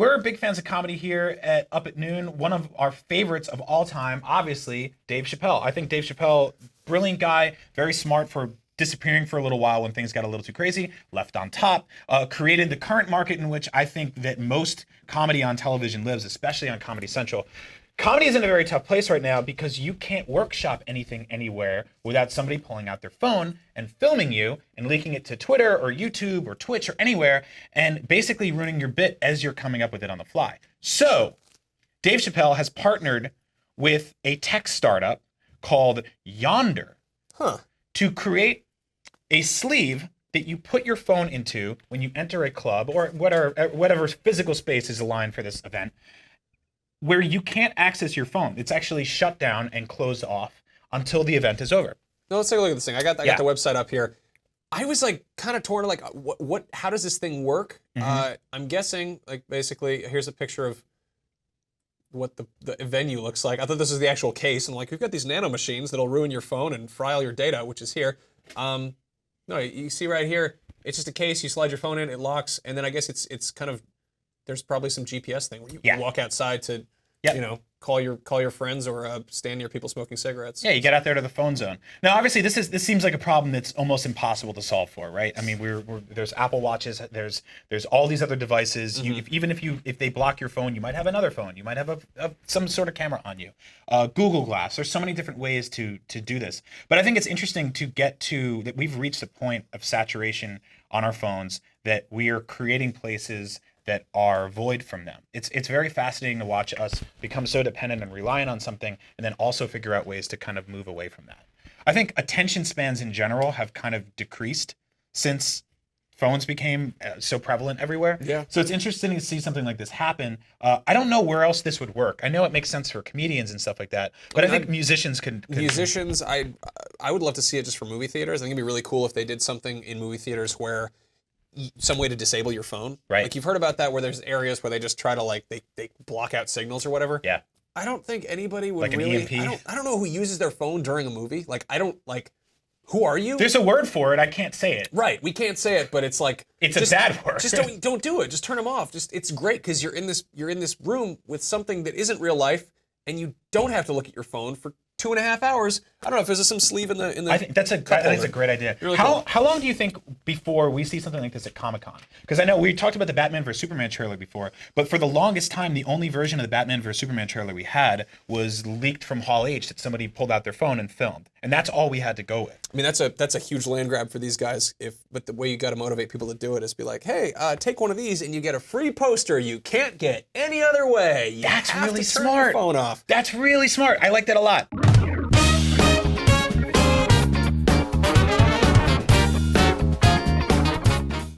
We're big fans of comedy here at Up at Noon. One of our favorites of all time, obviously, Dave Chappelle. I think Dave Chappelle, brilliant guy, very smart for disappearing for a little while when things got a little too crazy, left on top, created the current market in which I think that most comedy on television lives, especially on Comedy Central. Comedy is in a very tough place right now because you can't workshop anything anywhere without somebody pulling out their phone and filming you and leaking it to Twitter or YouTube or Twitch or anywhere and basically ruining your bit as you're coming up with it on the fly. So Dave Chappelle has partnered with a tech startup called Yonder to create a sleeve that you put your phone into when you enter a club or whatever physical space is aligned for this event, where you can't access your phone. It's actually shut down and closed off until the event is over. Now let's take a look at this thing. I got the website up here. I was like kind of torn, like how does this thing work? I'm guessing, like, basically, here's a picture of what the venue looks like. I thought this was the actual case, and like, we've got these nano machines that'll ruin your phone and fry all your data, which is here. No, you see right here, it's just a case, you slide your phone in, it locks, and then I guess it's kind of, there's probably some GPS thing where you walk outside to, you know, call your friends or stand near people smoking cigarettes. Yeah, you get out there to the phone zone. Now, obviously, this seems like a problem that's almost impossible to solve for, right? I mean, there's Apple Watches, there's all these other devices. Even if they block your phone, you might have another phone. You might have some sort of camera on you. Google Glass. There's so many different ways to do this. But I think it's interesting to get to that we've reached a point of saturation on our phones that we are creating places that are void from them. It's very fascinating to watch us become so dependent and reliant on something and then also figure out ways to kind of move away from that. I think attention spans in general have kind of decreased since phones became so prevalent everywhere. Yeah. So it's interesting to see something like this happen. I don't know where else this would work. I know it makes sense for comedians and stuff like that, but I think musicians could musicians, I would love to see it just for movie theaters. I think it'd be really cool if they did something in movie theaters where some way to disable your phone. Right. Like, you've heard about that, where there's areas where they just try to, like, they block out signals or whatever. Yeah. I don't think anybody would like really... an EMP? I don't know who uses their phone during a movie. Like, I don't, like... Who are you? There's a word for it. I can't say it. Right. We can't say it, but it's like... It's a bad word. Just don't do it. Just turn them off. It's great because you're in this room with something that isn't real life, and you don't have to look at your phone for 2.5 hours. I don't know if there's some sleeve in the. I think that's a great idea. Really cool. How long do you think before we see something like this at Comic-Con? Because I know we talked about the Batman vs Superman trailer before, but for the longest time, the only version of the Batman vs Superman trailer we had was leaked from Hall H that somebody pulled out their phone and filmed, and that's all we had to go with. I mean, that's a huge land grab for these guys. But the way you got to motivate people to do it is be like, hey, take one of these and you get a free poster you can't get any other way. You that's have really to turn smart. your phone off. That's really smart. I like that a lot.